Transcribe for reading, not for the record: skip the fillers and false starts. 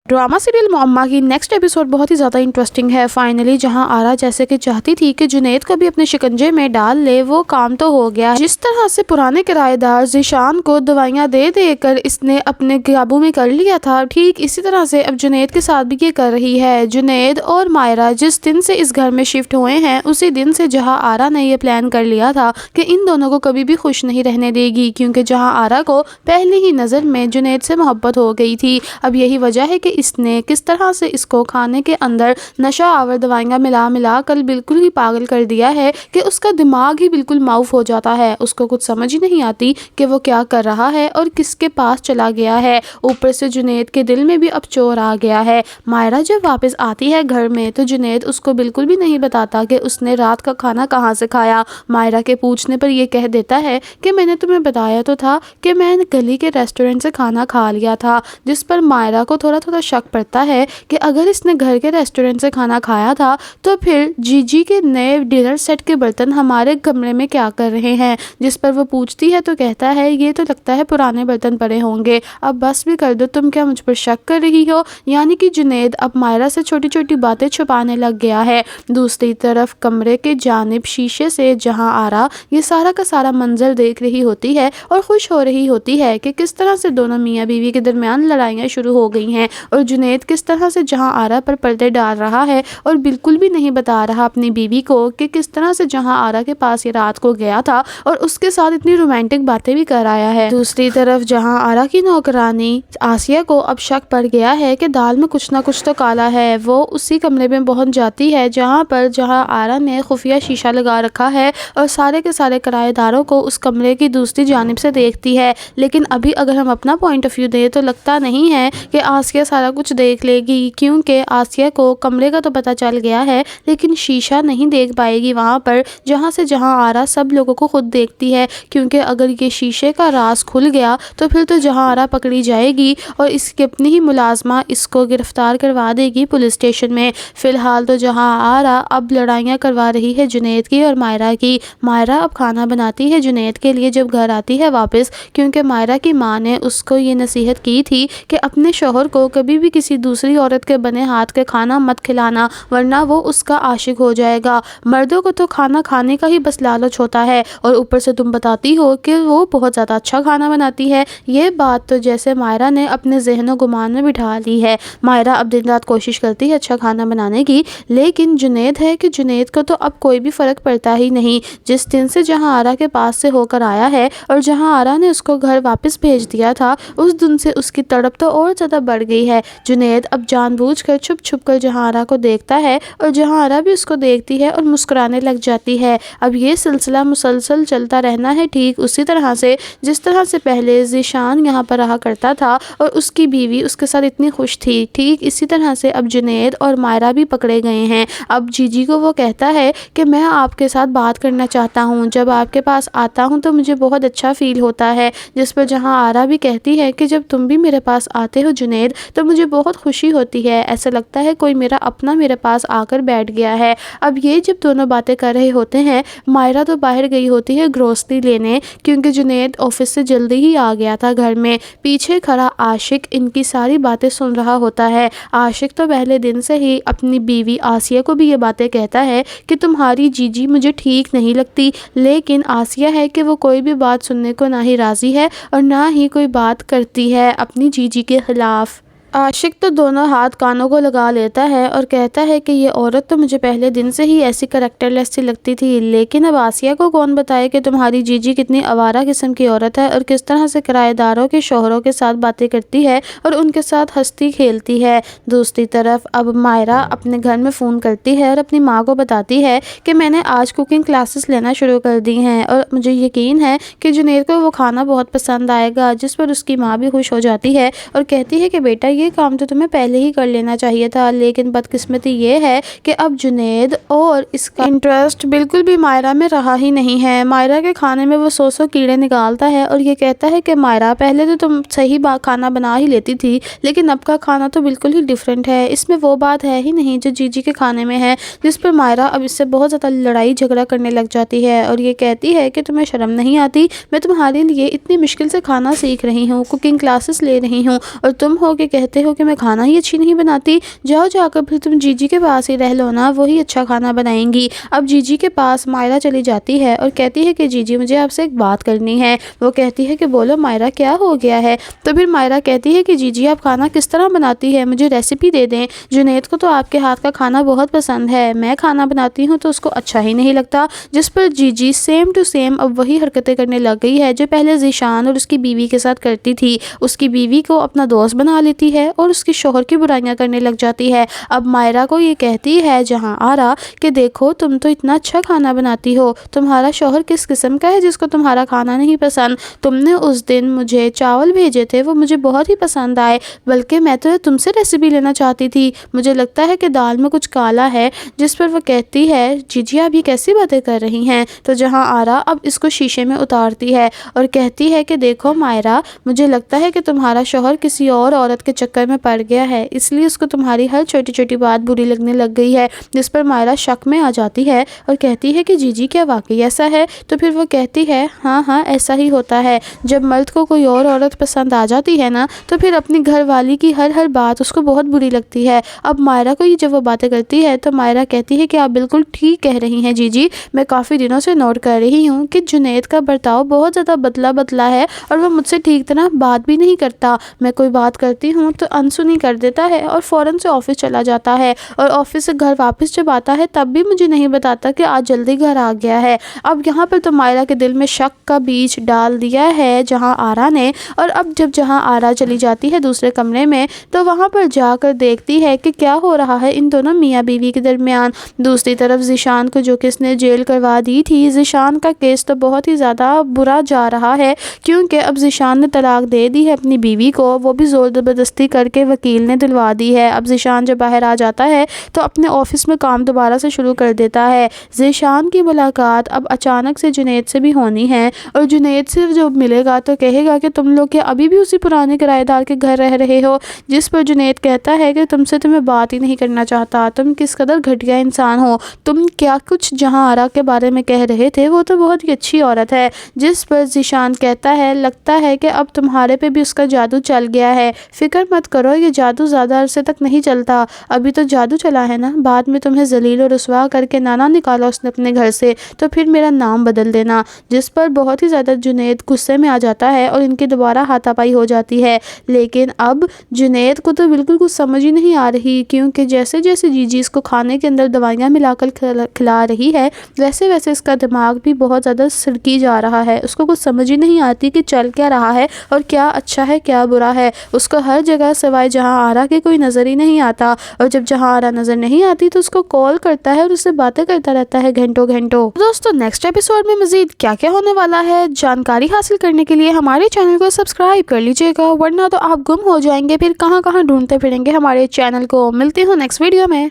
Drama serial मुअम्मा की next episode बहुत ही ज़्यादा इंटरेस्टिंग है। फाइनली जहां आरा जैसे कि चाहती थी कि जुनैद को भी अपने शिकंजे में डाल ले, वो काम तो हो गया। जिस तरह से पुराने किराएदार ज़ीशान को दवाइयां दे देकर इसने अपने काबू में कर लिया था, ठीक इसी तरह से अब जुनैद के साथ भी ये कर रही है। जुनैद और मायरा जिस दिन से इस घर में शिफ्ट हुए हैं, उसी दिन से जहाँ आरा ने ये प्लान कर लिया था कि इन दोनों को कभी भी खुश नहीं रहने देगी, क्योंकि जहाँ आरा को पहली ही नज़र में जुनैद से मोहब्बत हो गई थी। अब यही वजह है कि इसने किस तरह से इसको खाने के अंदर नशा आवर दवाइयाँ मिला कर बिल्कुल ही पागल कर दिया है कि उसका दिमाग ही बिल्कुल माउफ हो जाता है। उसको कुछ समझ ही नहीं आती कि वो क्या कर रहा है और किसके पास चला गया है। ऊपर से जुनैद के दिल में भी अब चोर आ गया है। मायरा जब वापस आती है घर में तो जुनैद उसको बिल्कुल भी नहीं बताता कि उसने रात का खाना कहाँ से खाया। मायरा के पूछने पर यह कह देता है कि मैंने तुम्हें बताया तो था कि मैं गली के रेस्टोरेंट से खाना खा लिया था, जिस पर मायरा को थोड़ा शक पड़ता है कि अगर इसने घर के रेस्टोरेंट से खाना खाया था तो फिर जीजी के नए डिनर सेट के बर्तन हमारे कमरे में क्या कर रहे हैं। जिस पर वो पूछती है तो कहता है ये तो लगता है पुराने बर्तन पड़े होंगे, अब बस भी कर दो, तुम क्या मुझ पर शक कर रही हो। यानी कि जुनैद अब मायरा से छोटी छोटी बातें छुपाने लग गया है। दूसरी तरफ कमरे के जानिब शीशे से जहां आरा ये सारा का सारा मंजर देख रही होती है और खुश हो रही होती है कि किस तरह से दोनों मियाँ बीवी के दरमियान लड़ाइयाँ शुरू हो गई हैं और जुनैद किस तरह से जहां आरा पर पर्दे डाल रहा है और बिल्कुल भी नहीं बता रहा अपनी बीवी को कि किस तरह से जहां आरा के पास ये रात को गया था और उसके साथ इतनी रोमांटिक बातें भी कर आया है। दूसरी तरफ जहां आरा की नौकरानी आसिया को अब शक पड़ गया है कि दाल में कुछ ना कुछ तो काला है। वो उसी कमरे में पहुंच जाती है जहां आरा ने खुफिया शीशा लगा रखा है और सारे के सारे किराएदारों को उस कमरे की दूसरी जानिब से देखती है। लेकिन अभी अगर हम अपना पॉइंट ऑफ व्यू दें तो लगता नहीं है कि आसिया सारा कुछ देख लेगी, क्योंकि आसिया को कमरे का तो पता चल गया है लेकिन शीशा नहीं देख पाएगी वहां पर जहां आरा सब लोगों को खुद देखती है। क्योंकि अगर ये शीशे का राज खुल गया तो फिर तो जहां आरा पकड़ी जाएगी और इसकी अपनी ही मुलाजमा इसको गिरफ्तार करवा देगी पुलिस स्टेशन में। फिलहाल तो जहां आरा अब लड़ाइयाँ करवा रही है जुनैद की और मायरा की। मायरा अब खाना बनाती है जुनैद के लिए जब घर आती है वापस, क्योंकि मायरा की माँ ने उसको ये नसीहत की थी कि अपने शोहर को कभी भी किसी दूसरी औरत के बने हाथ के खाना मत खिलाना, वरना वो उसका आशिक हो जाएगा। मर्दों को तो खाना खाने का ही बस लालच होता है और ऊपर से तुम बताती हो कि वो बहुत ज़्यादा अच्छा खाना बनाती है। ये बात तो जैसे मायरा ने अपने ज़हन गुमान में बिठा ली है। मायरा अब दिन रात कोशिश करती है अच्छा खाना बनाने की, लेकिन जुनैद है कि जुनैद को तो अब कोई भी फ़र्क पड़ता ही नहीं। जिस दिन से जहाँ आरा के पास से होकर आया है और जहाँ आरा ने उसको घर वापस भेज दिया था, उस दिन से उसकी तड़प तो और ज़्यादा बढ़ गई है। जुनैद अब जानबूझकर छुप कर जहां आरा को देखता है और जहां आरा भी उसको देखती है और मुस्कुराने लग जाती है। अब ये सिलसिला मुसलसल चलता रहना है, ठीक उसी तरह से जिस तरह से पहले ज़ीशान यहाँ पर रहा करता था और उसकी बीवी उसके साथ इतनी खुश थी। ठीक इसी तरह से अब जुनैद और मायरा भी पकड़े गए हैं। अब जीजी को वो कहता है कि मैं आपके साथ बात करना चाहता हूँ, जब आपके पास आता हूँ तो मुझे बहुत अच्छा फील होता है। जिस पर जहाँ आरा भी कहती है कि जब तुम भी मेरे पास आते हो जुनैद तो मुझे बहुत खुशी होती है, ऐसा लगता है कोई मेरा अपना मेरे पास आकर बैठ गया है। अब ये जब दोनों बातें कर रहे होते हैं, मायरा तो बाहर गई होती है ग्रोसरी लेने, क्योंकि जुनैद ऑफिस से जल्दी ही आ गया था घर में। पीछे खड़ा आशिक इनकी सारी बातें सुन रहा होता है। आशिक तो पहले दिन से ही अपनी बीवी आसिया को भी ये बातें कहता है कि तुम्हारी जीजी मुझे ठीक नहीं लगती, लेकिन आसिया है कि वो कोई भी बात सुनने को ना ही राज़ी है और ना ही कोई बात करती है अपनी जीजी के खिलाफ। आशिक तो दोनों हाथ कानों को लगा लेता है और कहता है कि ये औरत तो मुझे पहले दिन से ही ऐसी करैक्टरलेस सी लगती थी, लेकिन अब आसिया को कौन बताए कि तुम्हारी जीजी कितनी आवारा किस्म की औरत है और किस तरह से किराएदारों के शोहरों के साथ बातें करती है और उनके साथ हंसती खेलती है। दूसरी तरफ अब मायरा अपने घर में फ़ोन करती है और अपनी माँ को बताती है कि मैंने आज कुकिंग क्लासेस लेना शुरू कर दी हैं और मुझे यकीन है कि जुनैद को वो खाना बहुत पसंद आएगा। जिस पर उसकी माँ भी खुश हो जाती है और कहती है कि बेटा ये काम तो तुम्हें पहले ही कर लेना चाहिए था, लेकिन बदकिस्मती ये है कि अब जुनैद और इसका इंटरेस्ट बिल्कुल भी मायरा में रहा ही नहीं है। मायरा के खाने में वो सौ कीड़े निकालता है और ये कहता है कि मायरा पहले तो तुम सही खाना बना ही लेती थी, लेकिन अब का खाना तो बिल्कुल ही डिफरेंट है, इसमें वो बात है ही नहीं जो जीजी के खाने में है। जिस पर मायरा अब इससे बहुत ज़्यादा लड़ाई झगड़ा करने लग जाती है और ये कहती है कि तुम्हें शर्म नहीं आती, मैं तुम्हारे लिए इतनी मुश्किल से खाना सीख रही हूँ, कुकिंग क्लासेस ले रही हूँ और तुम हो के कहती کہتے ہو کہ میں کھانا ہی اچھی نہیں بناتی، جاؤ جا کر پھر تم جی جی کے پاس ہی رہ لو نا، وہی اچھا کھانا بنائیں گی۔ اب جی جی کے پاس مائرہ چلی جاتی ہے اور کہتی ہے کہ جی جی مجھے آپ سے ایک بات کرنی ہے۔ وہ کہتی ہے کہ بولو مائرہ کیا ہو گیا ہے؟ تو پھر مائرہ کہتی ہے کہ جی جی آپ کھانا کس طرح بناتی ہے، مجھے ریسیپی دے دیں، جنید کو تو آپ کے ہاتھ کا کھانا بہت پسند ہے، میں کھانا بناتی ہوں تو اس کو اچھا ہی نہیں لگتا۔ جس پر جی جی سیم ٹو سیم اب وہی حرکتیں کرنے لگ گئی ہے جو پہلے ذیشان اور اس کی بیوی کے ساتھ کرتی تھی۔ اس کی بیوی کو اپنا دوست بنا لیتی ہے اور اس کی شوہر کی برائیاں کرنے لگ جاتی ہے۔ اب مائرہ کو یہ کہتی ہے جہاں آرا کہ دیکھو تم تو اتنا اچھا کھانا بناتی ہو، تمہارا شوہر کس قسم کا ہے جس کو تمہارا کھانا نہیں پسند؟ تم نے اس دن مجھے چاول بھیجے تھے، وہ مجھے بہت ہی پسند آئے، بلکہ میں تو تم سے ریسیپی لینا چاہتی تھی، مجھے لگتا ہے کہ دال میں کچھ کالا ہے۔ جس پر وہ کہتی ہے جی جی آپ یہ کیسی باتیں کر رہی ہیں؟ تو جہاں آرا اب اس کو شیشے میں اتارتی ہے اور کہتی ہے کہ دیکھو مائرہ، مجھے لگتا ہے کہ تمہارا شوہر کسی اور عورت کے چکر میں پڑ گیا ہے، اس لیے اس کو تمہاری ہر چھوٹی چھوٹی بات بری لگنے لگ گئی ہے۔ جس پر مائرہ شک میں آ جاتی ہے اور کہتی ہے کہ جی جی کیا واقعی ایسا ہے؟ تو پھر وہ کہتی ہے ہاں ہاں ایسا ہی ہوتا ہے، جب مرد کو کوئی اور عورت پسند آ جاتی ہے نا تو پھر اپنی گھر والی کی ہر بات اس کو بہت بری لگتی ہے۔ اب مائرہ کو یہ جب وہ باتیں کرتی ہے تو مائرہ کہتی ہے کہ آپ بالکل ٹھیک کہہ رہی ہیں جی جی، میں کافی دنوں سے نوٹ کر رہی ہوں کہ جنید کا برتاؤ بہت زیادہ بدلا ہے اور وہ مجھ سے ٹھیک طرح بات بھی نہیں کرتا، میں کوئی بات کرتی ہوں تو انسنی کر دیتا ہے اور فوراً سے آفس چلا جاتا ہے، اور آفس سے گھر واپس جب آتا ہے تب بھی مجھے نہیں بتاتا کہ آج جلدی گھر آ گیا ہے۔ اب یہاں پر تو مائرہ کے دل میں شک کا بیج ڈال دیا ہے جہاں آرا نے، اور اب جب جہاں آرا چلی جاتی ہے دوسرے کمرے میں تو وہاں پر جا کر دیکھتی ہے کہ کیا ہو رہا ہے ان دونوں میاں بیوی کے درمیان۔ دوسری طرف ذیشان کو جو کس نے جیل کروا دی تھی، ذیشان کا کیس تو بہت ہی زیادہ برا جا رہا ہے، کیونکہ اب ذیشان نے طلاق دے دی ہے اپنی بیوی کو، وہ بھی زور زبردستی کر کے وکیل نے دلوا دی ہے۔ اب ذیشان جب باہر آ جاتا ہے تو اپنے آفس میں کام دوبارہ سے شروع کر دیتا ہے۔ ذیشان کی ملاقات اب اچانک سے جنید سے بھی ہونی ہے، اور جنید سے جب ملے گا تو کہے گا کہ تم لوگ کیا ابھی بھی اسی پرانے کرایہ دار کے گھر رہ رہے ہو؟ جس پر جنید کہتا ہے کہ تم سے تو میں بات ہی نہیں کرنا چاہتا، تم کس قدر گھٹیا انسان ہو، تم کیا کچھ جہاں آرا کے بارے میں کہہ رہے تھے، وہ تو بہت ہی اچھی عورت ہے۔ جس پر ذیشان کہتا ہے لگتا ہے کہ اب تمہارے پہ بھی اس کا جادو چل گیا ہے، فکر مت کرو، یہ جادو زیادہ عرصے تک نہیں چلتا، ابھی تو جادو چلا ہے نا، بعد میں تمہیں ذلیل و رسوا کر کے نانا نکالا اس نے اپنے گھر سے تو پھر میرا نام بدل دینا۔ جس پر بہت ہی زیادہ جنید غصے میں آ جاتا ہے اور ان کی دوبارہ ہاتھا پائی ہو جاتی ہے۔ لیکن اب جنید کو تو بالکل کچھ سمجھ ہی نہیں آ رہی، کیونکہ جیسے جیسے جی جی اس کو کھانے کے اندر دوائیاں ملا کر کھلا رہی ہے ویسے ویسے اس کا دماغ بھی بہت زیادہ سرکی جا رہا ہے، اس کو کچھ سمجھ ہی نہیں آتی کہ چل کیا رہا ہے اور کیا اچھا ہے کیا برا ہے۔ اس کو ہر جگہ سوائے جہاں آرا کے کوئی نظر ہی نہیں آتا، اور جب جہاں آرا نظر نہیں آتی تو اس کو کال کرتا ہے اور اس سے باتیں کرتا رہتا ہے گھنٹوں گھنٹوں۔ دوستو نیکسٹ ایپیسوڈ میں مزید کیا کیا ہونے والا ہے جانکاری حاصل کرنے کے لیے ہمارے چینل کو سبسکرائب کر لیجئے گا، ورنہ تو آپ گم ہو جائیں گے، پھر کہاں کہاں ڈھونڈتے پھریں گے ہمارے چینل کو۔ ملتے ہوں نیکسٹ ویڈیو میں۔